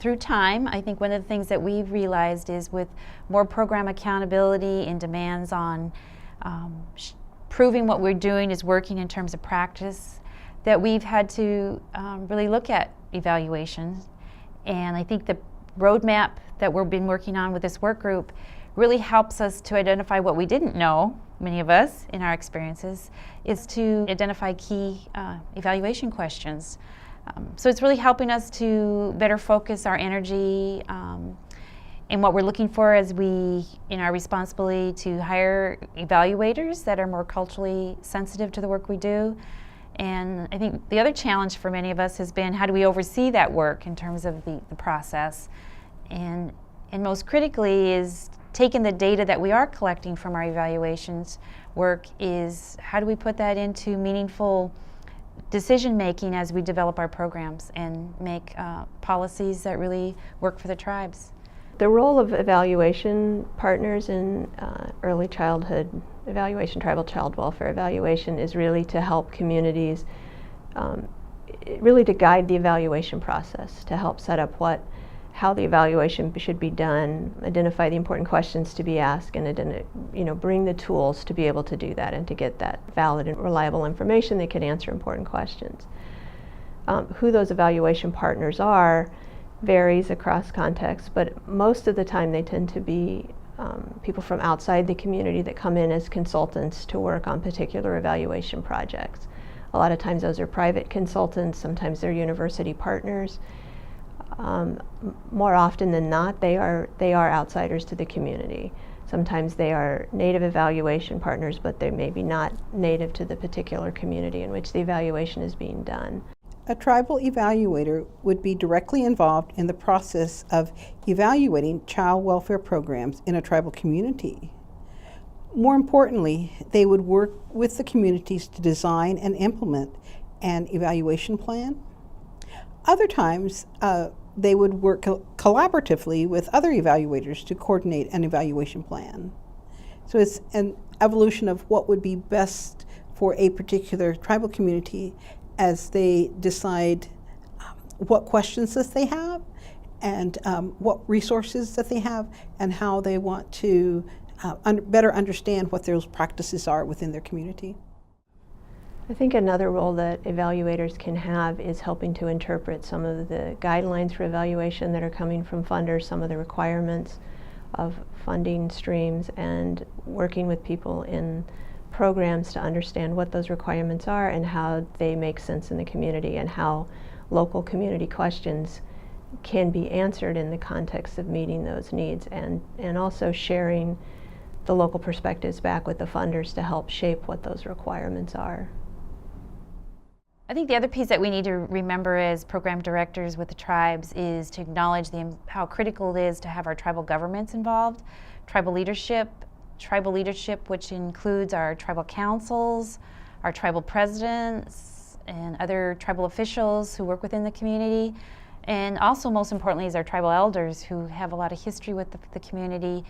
through time, I think one of the things that we've realized is with more program accountability and demands on proving what we're doing is working in terms of practice, that we've had to really look at evaluations. And I think the roadmap that we've been working on with this work group really helps us to identify what we didn't know, many of us in our experiences, is to identify key evaluation questions. So it's really helping us to better focus our energy and what we're looking for as we, in our responsibility to hire evaluators that are more culturally sensitive to the work we do. And I think the other challenge for many of us has been how do we oversee that work in terms of the process. And most critically is taking the data that we are collecting from our evaluations work is how do we put that into meaningful decision making as we develop our programs and make policies that really work for the tribes. The role of evaluation partners in early childhood evaluation, tribal child welfare evaluation, is really to help communities, really to guide the evaluation process, to help set up how the evaluation should be done, identify the important questions to be asked, and bring the tools to be able to do that and to get that valid and reliable information that can answer important questions. Who those evaluation partners are varies across contexts, but most of the time they tend to be people from outside the community that come in as consultants to work on particular evaluation projects. A lot of times those are private consultants, sometimes they're university partners. More often than not, they are outsiders to the community. Sometimes they are native evaluation partners, but they may be not native to the particular community in which the evaluation is being done. A tribal evaluator would be directly involved in the process of evaluating child welfare programs in a tribal community. More importantly, they would work with the communities to design and implement an evaluation plan. Other times, they would work collaboratively with other evaluators to coordinate an evaluation plan. So it's an evolution of what would be best for a particular tribal community as they decide what questions that they have and what resources that they have and how they want to better understand what those practices are within their community. I think another role that evaluators can have is helping to interpret some of the guidelines for evaluation that are coming from funders, some of the requirements of funding streams, and working with people in programs to understand what those requirements are and how they make sense in the community and how local community questions can be answered in the context of meeting those needs, and also sharing the local perspectives back with the funders to help shape what those requirements are. I think the other piece that we need to remember as program directors with the tribes is to acknowledge how critical it is to have our tribal governments involved, tribal leadership which includes our tribal councils, our tribal presidents, and other tribal officials who work within the community, and also most importantly is our tribal elders who have a lot of history with the community.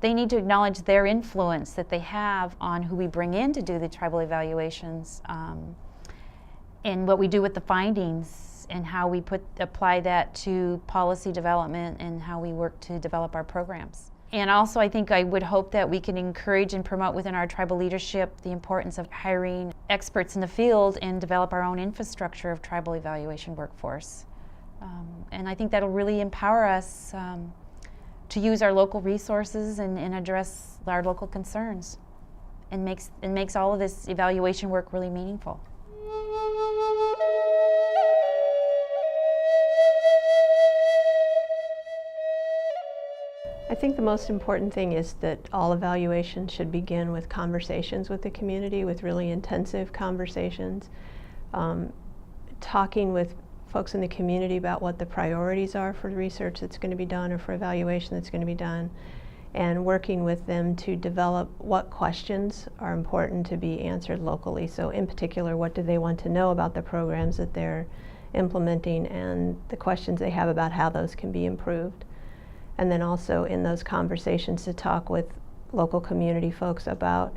They need to acknowledge their influence that they have on who we bring in to do the tribal evaluations. And what we do with the findings and how we apply that to policy development and how we work to develop our programs. And also I would hope that we can encourage and promote within our tribal leadership the importance of hiring experts in the field and develop our own infrastructure of tribal evaluation workforce. And I think that'll really empower us to use our local resources and address our local concerns and makes all of this evaluation work really meaningful. I think the most important thing is that all evaluations should begin with conversations with the community, with really intensive conversations, talking with folks in the community about what the priorities are for research that's going to be done or for evaluation that's going to be done, and working with them to develop what questions are important to be answered locally. So in particular, what do they want to know about the programs that they're implementing and the questions they have about how those can be improved. And then also in those conversations to talk with local community folks about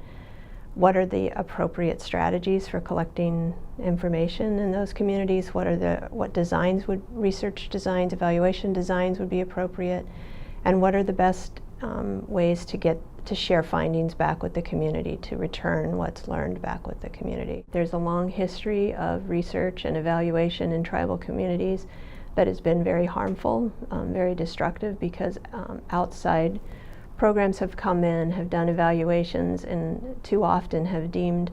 what are the appropriate strategies for collecting information in those communities, what designs research designs, evaluation designs would be appropriate, and what are the best ways to share findings back with the community, to return what's learned back with the community. There's a long history of research and evaluation in tribal communities that has been very harmful, very destructive, because outside programs have come in, have done evaluations, and too often have deemed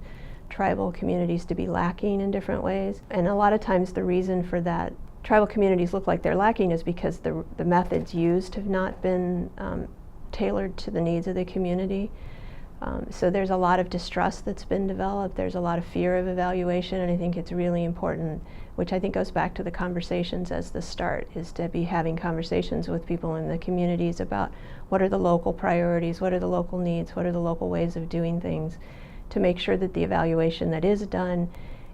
tribal communities to be lacking in different ways. And a lot of times the reason for that tribal communities look like they're lacking is because the methods used have not been tailored to the needs of the community. So there's a lot of distrust that's been developed. There's a lot of fear of evaluation, and I think it's really important, which I think goes back to the conversations as the start, is to be having conversations with people in the communities about what are the local priorities, what are the local needs, what are the local ways of doing things, to make sure that the evaluation that is done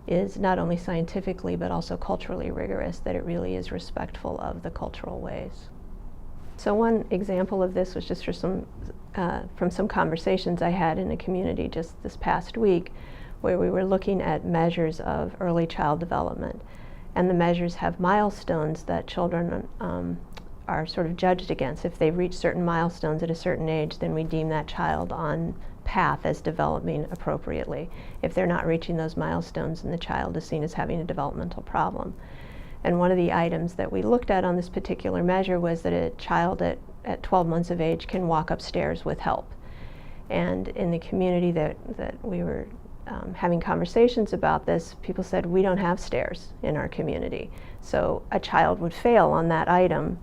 is not only scientifically but also culturally rigorous, that it really is respectful of the cultural ways. So one example of this was just from some conversations I had in a community just this past week, where we were looking at measures of early child development. And the measures have milestones that children are sort of judged against. If they've reached certain milestones at a certain age, then we deem that child on path as developing appropriately. If they're not reaching those milestones, then the child is seen as having a developmental problem. And one of the items that we looked at on this particular measure was that a child at 12 months of age can walk upstairs with help. And in the community that we were having conversations about this, people said, we don't have stairs in our community. So a child would fail on that item,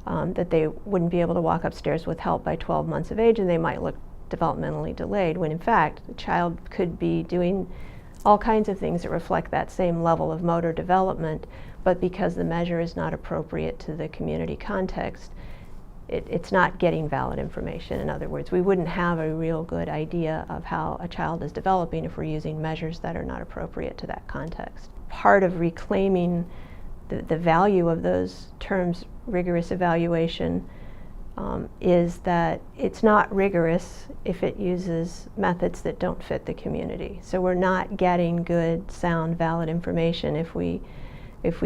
that they wouldn't be able to walk upstairs with help by 12 months of age, and they might look developmentally delayed, when in fact the child could be doing all kinds of things that reflect that same level of motor development, but because the measure is not appropriate to the community context, it's not getting valid information. In other words, we wouldn't have a real good idea of how a child is developing if we're using measures that are not appropriate to that context. Part of reclaiming the value of those terms, rigorous evaluation, is that it's not rigorous if it uses methods that don't fit the community. So we're not getting good, sound, valid information if we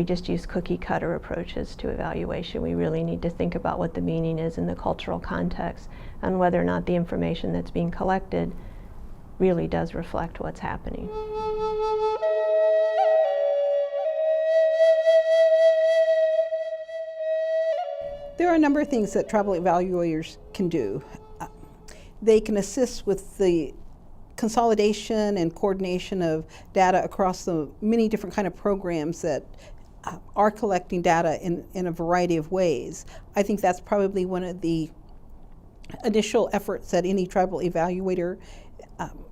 just use cookie-cutter approaches to evaluation. We really need to think about what the meaning is in the cultural context and whether or not the information that's being collected really does reflect what's happening. There are a number of things that tribal evaluators can do. They can assist with the consolidation and coordination of data across the many different kind of programs that are collecting data in a variety of ways. I think that's probably one of the initial efforts that any tribal evaluator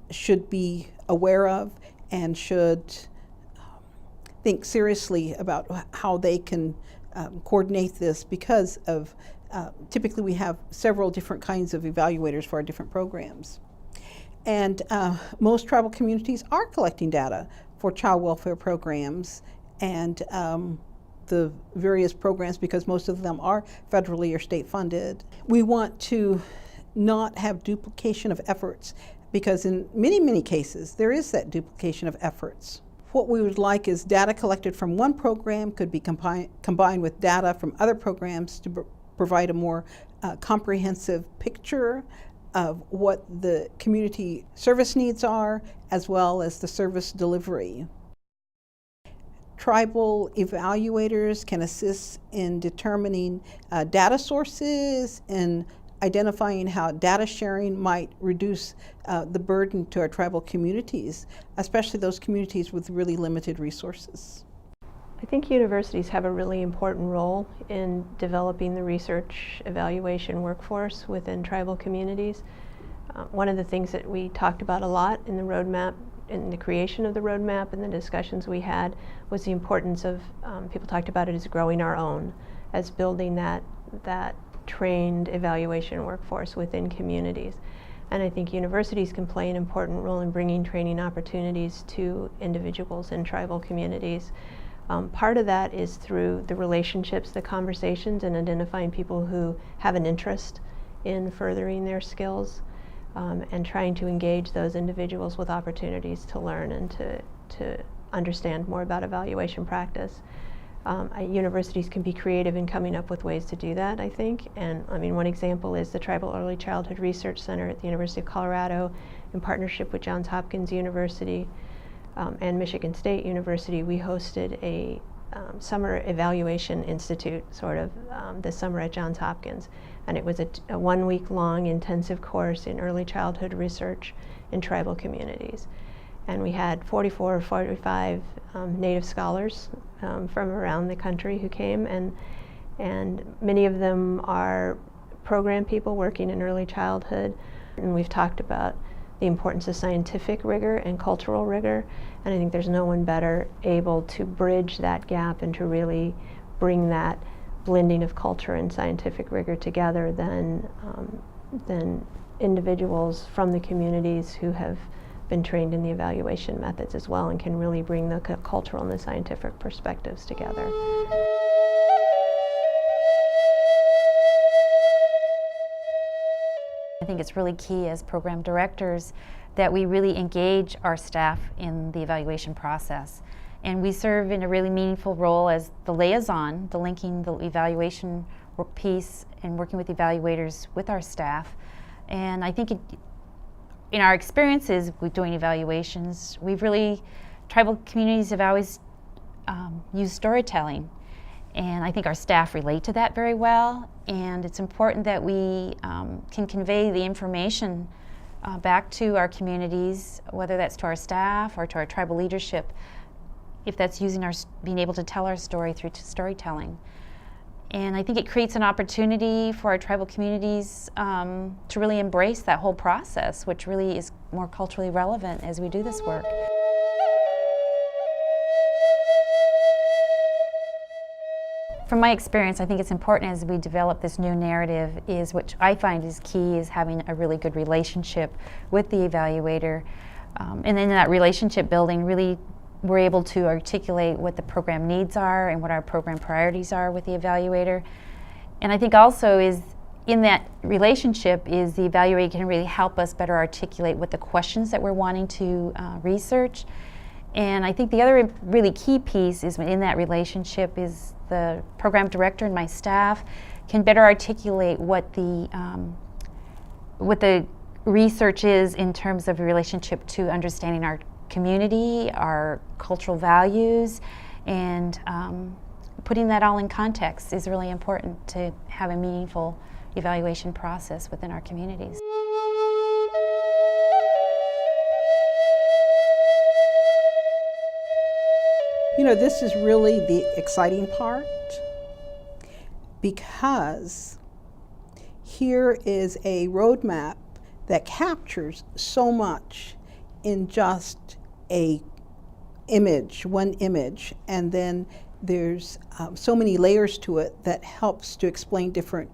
should be aware of and should think seriously about how they can coordinate this, because of typically we have several different kinds of evaluators for our different programs. And most tribal communities are collecting data for child welfare programs and the various programs, because most of them are federally or state funded. We want to not have duplication of efforts, because in many, many cases there is that duplication of efforts. What we would like is data collected from one program could be combined with data from other programs to provide a more comprehensive picture of what the community service needs are, as well as the service delivery. Tribal evaluators can assist in determining data sources and identifying how data sharing might reduce the burden to our tribal communities, especially those communities with really limited resources. I think universities have a really important role in developing the research evaluation workforce within tribal communities. One of the things that we talked about a lot in the roadmap, in the creation of the roadmap and the discussions we had, was the importance of, people talked about it as growing our own, as building that trained evaluation workforce within communities. And I think universities can play an important role in bringing training opportunities to individuals in tribal communities. Part of that is through the relationships, the conversations, and identifying people who have an interest in furthering their skills. and trying to engage those individuals with opportunities to learn and to understand more about evaluation practice. Universities can be creative in coming up with ways to do that, I think. And I mean, one example is the Tribal Early Childhood Research Center at the University of Colorado, in partnership with Johns Hopkins University and Michigan State University. We hosted a summer evaluation institute, sort of, this summer at Johns Hopkins. And it was a 1 week long intensive course in early childhood research in tribal communities. And we had 44 or 45 Native scholars from around the country who came, and many of them are program people working in early childhood. And we've talked about the importance of scientific rigor and cultural rigor, and I think there's no one better able to bridge that gap and to really bring that blending of culture and scientific rigor together than individuals from the communities who have been trained in the evaluation methods as well and can really bring the cultural and the scientific perspectives together. I think it's really key as program directors that we really engage our staff in the evaluation process. And we serve in a really meaningful role as the liaison, the linking the evaluation piece and working with evaluators with our staff. And I think in our experiences with doing evaluations, tribal communities have always used storytelling. And I think our staff relate to that very well. And it's important that we can convey the information back to our communities, whether that's to our staff or to our tribal leadership, if that's being able to tell our story through storytelling. And I think it creates an opportunity for our tribal communities to really embrace that whole process, which really is more culturally relevant as we do this work. From my experience, I think it's important as we develop this new narrative which I find is key, is having a really good relationship with the evaluator. And then in that relationship building, really we're able to articulate what the program needs are and what our program priorities are with the evaluator. And I think also is in that relationship is the evaluator can really help us better articulate what the questions that we're wanting to research. And I think the other really key piece is in that relationship is the program director and my staff can better articulate what the research is in terms of a relationship to understanding our community, our cultural values, and putting that all in context is really important to have a meaningful evaluation process within our communities. You know, this is really the exciting part, because here is a roadmap that captures so much in just one image, and then there's so many layers to it that helps to explain different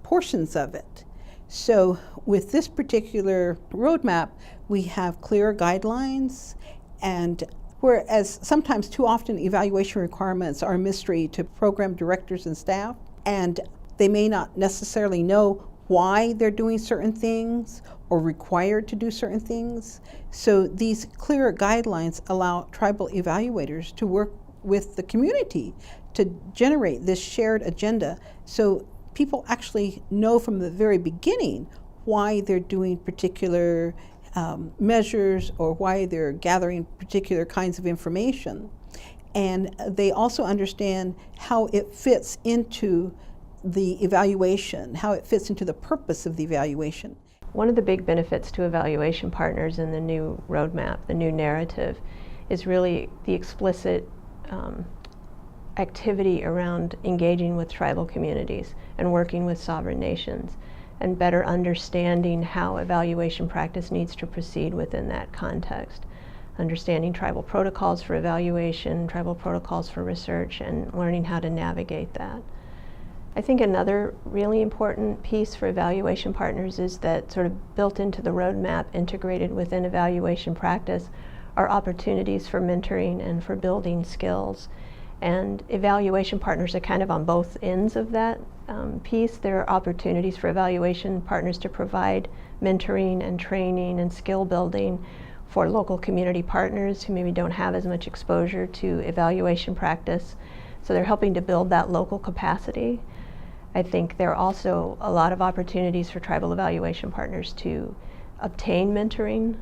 portions of it. So with this particular roadmap, we have clear guidelines, and whereas sometimes too often evaluation requirements are a mystery to program directors and staff, and they may not necessarily know why they're doing certain things or required to do certain things. So these clearer guidelines allow tribal evaluators to work with the community to generate this shared agenda, so people actually know from the very beginning why they're doing particular measures or why they're gathering particular kinds of information. And they also understand how it fits into the evaluation, how it fits into the purpose of the evaluation. One of the big benefits to evaluation partners in the new roadmap, the new narrative, is really the explicit activity around engaging with tribal communities and working with sovereign nations, and better understanding how evaluation practice needs to proceed within that context. Understanding tribal protocols for evaluation, tribal protocols for research, and learning how to navigate that. I think another really important piece for evaluation partners is that sort of built into the roadmap, integrated within evaluation practice, are opportunities for mentoring and for building skills. And evaluation partners are kind of on both ends of that piece. There are opportunities for evaluation partners to provide mentoring and training and skill building for local community partners who maybe don't have as much exposure to evaluation practice. So they're helping to build that local capacity. I think there are also a lot of opportunities for tribal evaluation partners to obtain mentoring,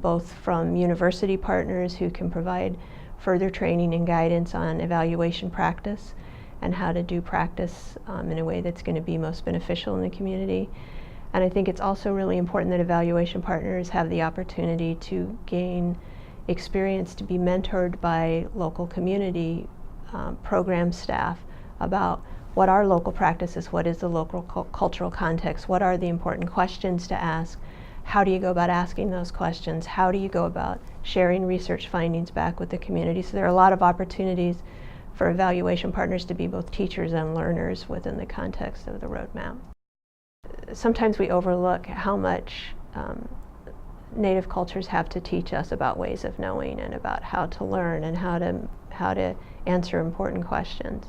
both from university partners who can provide further training and guidance on evaluation practice and how to do practice in a way that's going to be most beneficial in the community. And I think it's also really important that evaluation partners have the opportunity to gain experience to be mentored by local community program staff about what are local practices, what is the local cultural context, what are the important questions to ask, how do you go about asking those questions, how do you go about sharing research findings back with the community. So there are a lot of opportunities for evaluation partners to be both teachers and learners within the context of the roadmap. Sometimes we overlook how much Native cultures have to teach us about ways of knowing and about how to learn and how to answer important questions.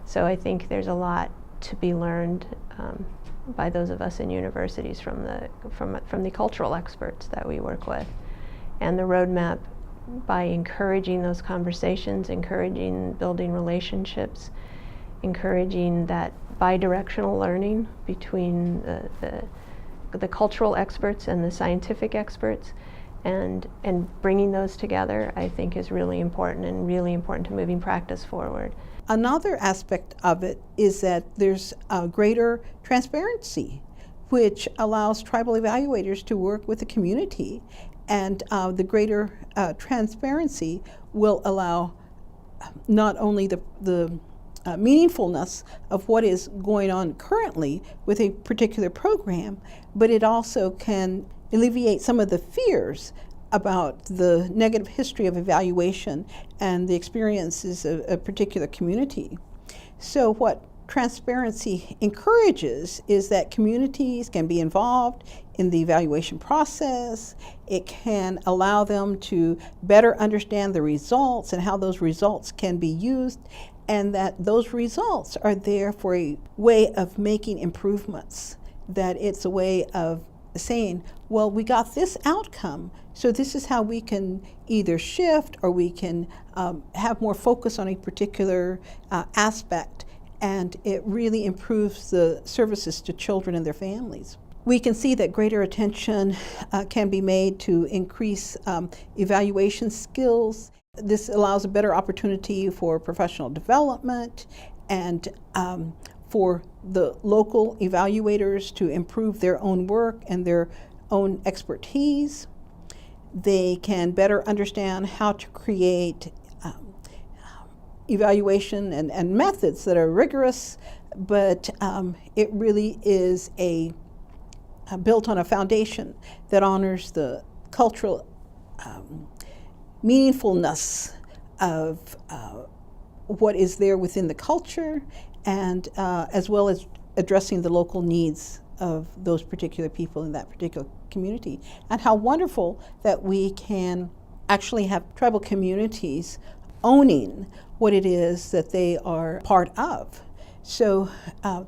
So I think there's a lot to be learned by those of us in universities from the cultural experts that we work with. And the roadmap, by encouraging those conversations, encouraging building relationships, encouraging that bi-directional learning between the cultural experts and the scientific experts, and bringing those together, I think is really important and really important to moving practice forward. Another aspect of it is that there's greater transparency, which allows tribal evaluators to work with the community. And the greater transparency will allow not only the meaningfulness of what is going on currently with a particular program, but it also can alleviate some of the fears about the negative history of evaluation and the experiences of a particular community. So what transparency encourages is that communities can be involved in the evaluation process. It can allow them to better understand the results and how those results can be used, and that those results are there for a way of making improvements, that it's a way of saying, well, we got this outcome, so this is how we can either shift or we can have more focus on a particular aspect, and it really improves the services to children and their families. We can see that greater attention can be made to increase evaluation skills. This allows a better opportunity for professional development and for the local evaluators to improve their own work and their own expertise. They can better understand how to create evaluation and methods that are rigorous, but it really is built on a foundation that honors the cultural meaningfulness of what is there within the culture, and as well as addressing the local needs of those particular people in that particular community. And how wonderful that we can actually have tribal communities owning what it is that they are part of. So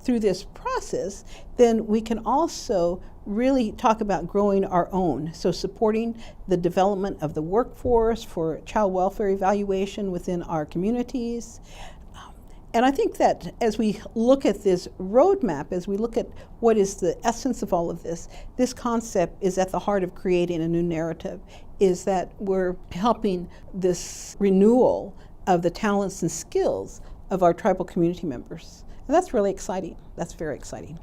through this process, then we can also really talk about growing our own. So supporting the development of the workforce for child welfare evaluation within our communities. And I think that as we look at this roadmap, as we look at what is the essence of all of this, this concept is at the heart of creating a new narrative, is that we're helping this renewal of the talents and skills of our tribal community members. And that's really exciting. That's very exciting.